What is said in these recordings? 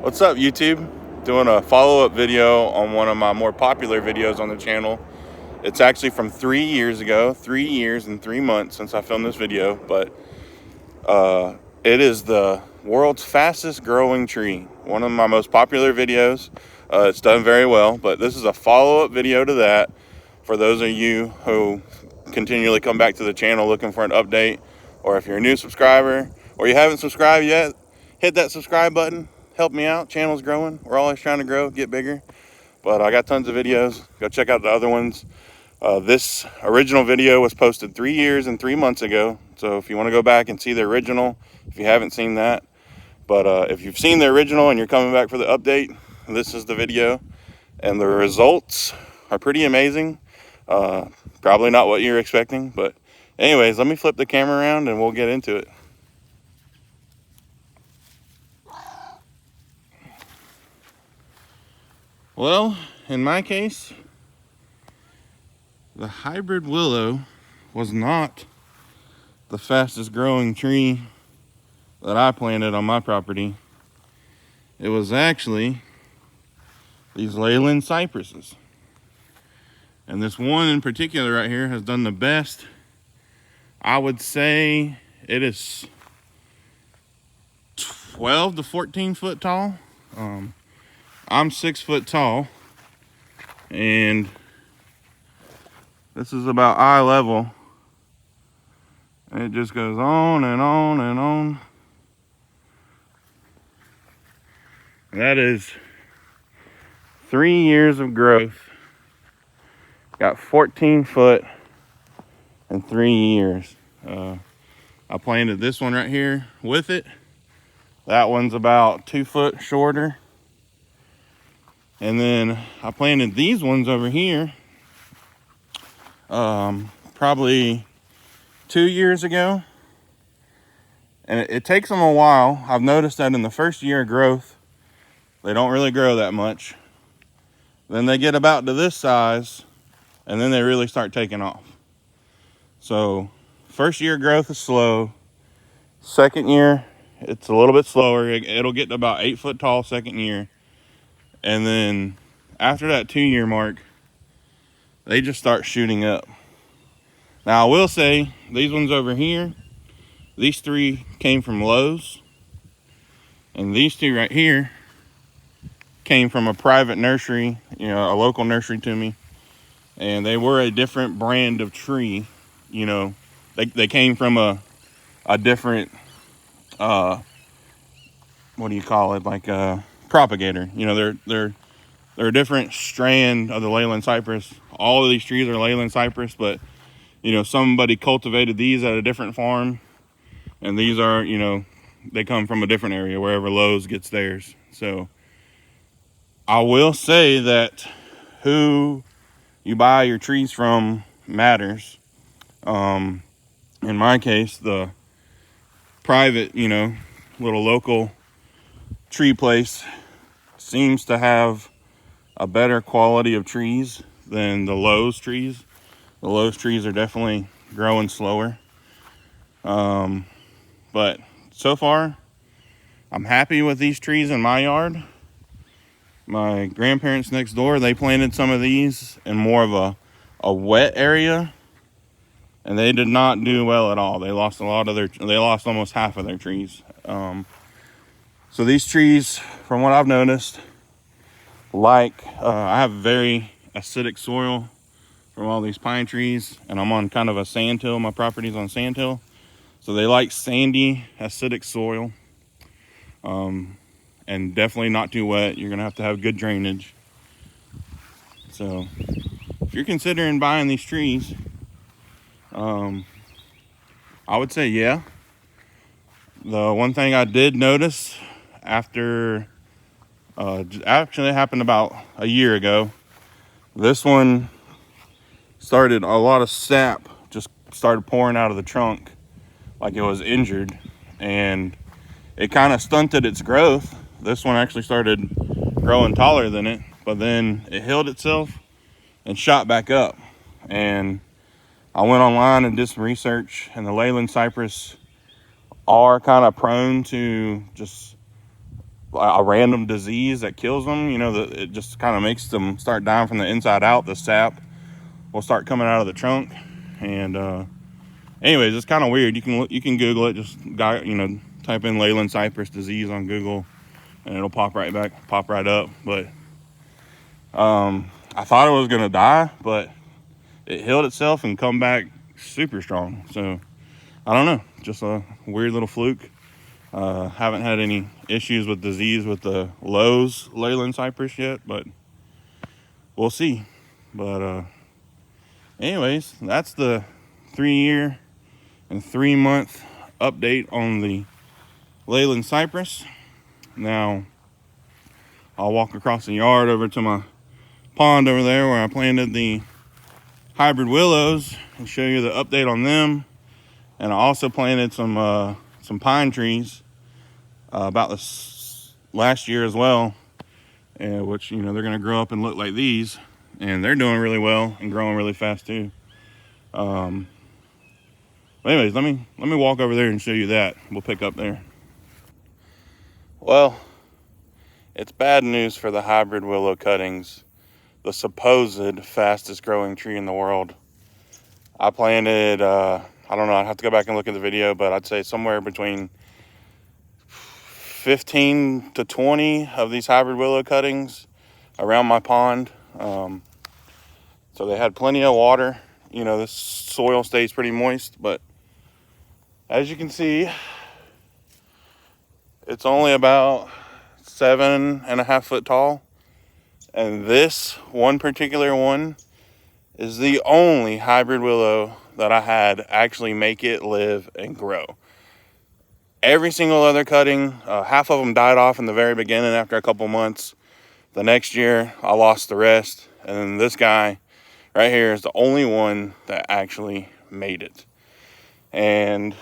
What's up, YouTube? Doing a follow-up video on one of my more popular videos on the channel. It's actually from 3 years ago, 3 years and 3 months since I filmed this video, but it is the world's fastest growing tree. One of my most popular videos. It's done very well, but this is a follow-up video to that for those of you who continually come back to the channel looking for an update, or if you're a new subscriber or you haven't subscribed yet, hit that subscribe button. Help me out. Channel's growing. We're always trying to grow, get bigger. But I got tons of videos. Go check out the other ones. This original video was posted 3 years and 3 months ago. So if you want to go back and see the original, if you haven't seen that. But if you've seen the original and you're coming back for the update, this is the video. And the results are pretty amazing. Probably not what you're expecting. But anyways, let me flip the camera around and we'll get into it. Well, in my case, the hybrid willow was not the fastest growing tree that I planted on my property. It was actually these Leyland cypresses. And this one in particular right here has done the best. I would say it is 12 to 14 foot tall. I'm 6 foot tall, and this is about eye level, and it just goes on and on and on. That is 3 years of growth. Got 14 foot in 3 years. I planted this one right here with it. That one's about 2 foot shorter. And then I planted these ones over here probably 2 years ago. And it takes them a while. I've noticed that in the first year of growth, they don't really grow that much. Then they get about to this size, and then they really start taking off. So first year growth is slow. Second year, it's a little bit slower. It'll get to about 8 foot tall second year. And then after that 2 year mark, they just start shooting up. Now I will say, these ones over here, these 3 came from Lowe's. And these 2 right here came from a private nursery, a local nursery to me. And they were a different brand of tree. They came from a different, what do you call it? Like a propagator. They're a different strand of the Leyland Cypress. All of these trees are Leyland Cypress, but somebody cultivated these at a different farm, and these are they come from a different area, wherever Lowe's gets theirs. So I will say that who you buy your trees from matters. In my case, the private little local tree place seems to have a better quality of trees than the Lowe's trees. The Lowe's trees are definitely growing slower. But so far, I'm happy with these trees in my yard. My grandparents next door, they planted some of these in more of a wet area, and they did not do well at all. They lost almost half of their trees. So these trees, from what I've noticed, I have very acidic soil from all these pine trees, and I'm on kind of a sandhill. My property's on sandhill. So they like sandy, acidic soil. And definitely not too wet. You're gonna have to have good drainage. So if you're considering buying these trees, I would say yeah. The one thing I did notice after, actually it happened about a year ago, this one started, a lot of sap just started pouring out of the trunk like it was injured, and it kind of stunted its growth. This one actually started growing taller than it, but then it healed itself and shot back up. And I went online and did some research, and the Leyland Cypress are kind of prone to just a random disease that kills them. You know, it just kind of makes them start dying from the inside out. The sap will start coming out of the trunk. And anyways, it's kind of weird. You can Google it. Just type in Leyland Cypress disease on Google, and it'll pop right up. But I thought it was gonna die, but it healed itself and come back super strong. So I don't know, just a weird little fluke. Haven't had any issues with disease with the Lowe's Leyland Cypress yet, but we'll see. But anyways, that's the 3-year and 3-month update on the Leyland Cypress. Now I'll walk across the yard over to my pond over there where I planted the hybrid willows and show you the update on them. And I also planted some pine trees about this last year as well, which, you know, they're going to grow up and look like these, and they're doing really well and growing really fast too. But anyways, let me walk over there and show you that. We'll pick up there. Well, it's bad news for the hybrid willow cuttings, the supposed fastest growing tree in the world. I planted, I don't know, I'd have to go back and look at the video, but I'd say somewhere between 15 to 20 of these hybrid willow cuttings around my pond. So they had plenty of water. You know, this soil stays pretty moist, but as you can see, it's only about 7.5 foot tall. And this one particular one is the only hybrid willow that I had actually make it live and grow. Every single other cutting, half of them died off in the very beginning after a couple months. The next year, I lost the rest. And then this guy right here is the only one that actually made it. And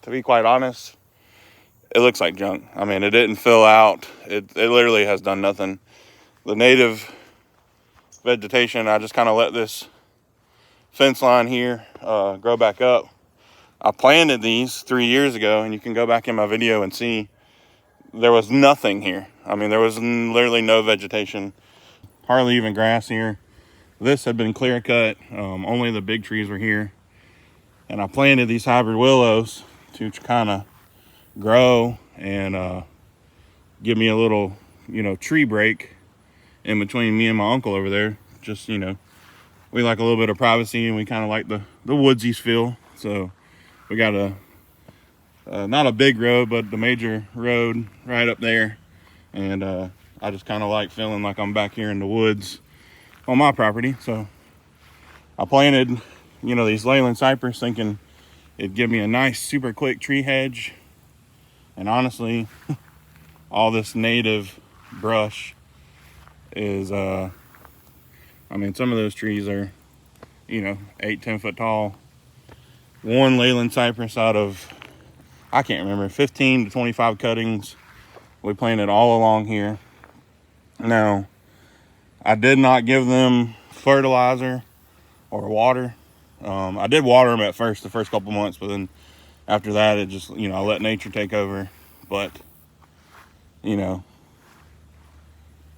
to be quite honest, it looks like junk. I mean, it didn't fill out. It literally has done nothing. The native vegetation, I just kind of let this fence line here grow back up. I planted these 3 years ago, and you can go back in my video and see there was nothing here. I mean, there was literally no vegetation, hardly even grass here. This had been clear cut. Only the big trees were here. And I planted these hybrid willows to kind of grow and give me a little, you know, tree break in between me and my uncle over there. Just, you know, we like a little bit of privacy, and we kind of like the woodsy feel. So we got not a big road, but the major road right up there. And I just kind of like feeling like I'm back here in the woods on my property. So I planted, you know, these Leyland Cypress thinking it'd give me a nice super quick tree hedge. And honestly, all this native brush is, I mean, some of those trees are, you know, 8-10 foot tall. One Leyland Cypress out of, I can't remember, 15 to 25 cuttings we planted all along here. Now, I did not give them fertilizer or water. I did water them at first, the first couple months, but then after that, it just, you know, I let nature take over. But, you know,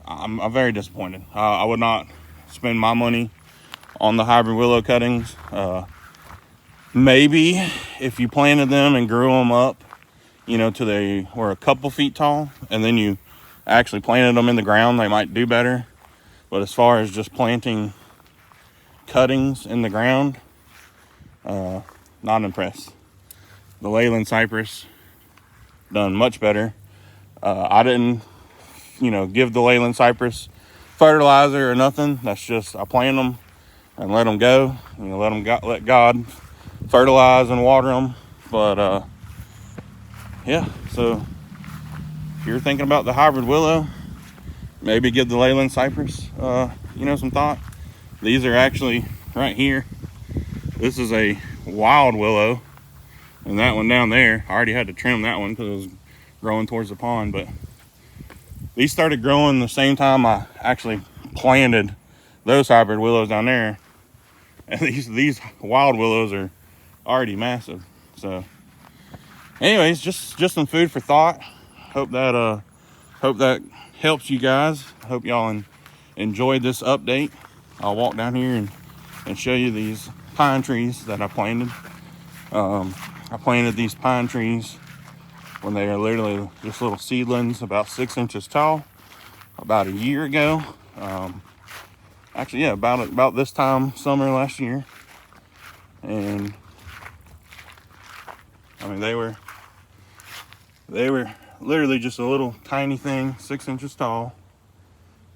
I'm very disappointed. I would not spend my money on the hybrid willow cuttings. Maybe if you planted them and grew them up, you know, till they were a couple feet tall, and then you actually planted them in the ground, they might do better. But as far as just planting cuttings in the ground, not impressed. The Leyland Cypress done much better. I didn't, you know, give the Leyland Cypress fertilizer or nothing. That's just, I plant them and let them go. You know, let God fertilize and water them. But yeah, so if you're thinking about the hybrid willow, maybe give the Leyland Cypress you know, some thought. These are actually right here. This is a wild willow, and that one down there, I already had to trim that one because it was growing towards the pond. But these started growing the same time I actually planted those hybrid willows down there, and these wild willows are already massive. So anyways, just some food for thought. hope that helps you guys. Hope y'all enjoyed this update. I'll walk down here and show you these pine trees that I planted. I planted these pine trees when they are literally just little seedlings, about 6 inches tall, about a year ago. Actually, yeah, about this time summer last year. And I mean, they were literally just a little tiny thing, 6 inches tall,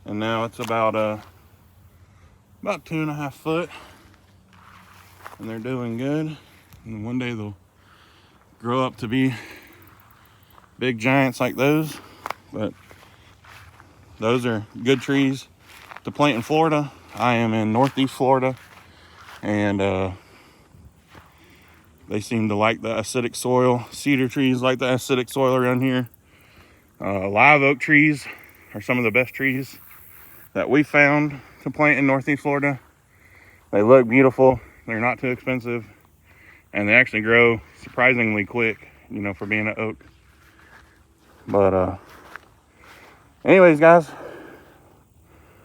and now it's about 2.5 foot, and they're doing good. And one day they'll grow up to be big giants like those. But those are good trees to plant in Florida. I am in Northeast Florida, and they seem to like the acidic soil. Cedar trees like the acidic soil around here. Live oak trees are some of the best trees that we found to plant in Northeast Florida. They look beautiful, they're not too expensive, and they actually grow surprisingly quick, you know, for being an oak. But anyways, guys,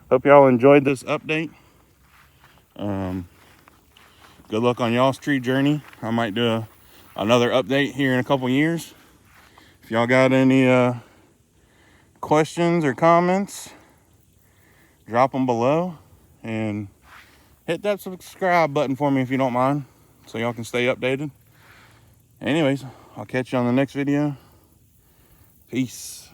hope y'all enjoyed this update. Good luck on y'all's tree journey. I might do another update here in a couple years. If y'all got any questions or comments, drop them below, and hit that subscribe button for me if you don't mind, so y'all can stay updated. Anyways, I'll catch you on the next video. Peace.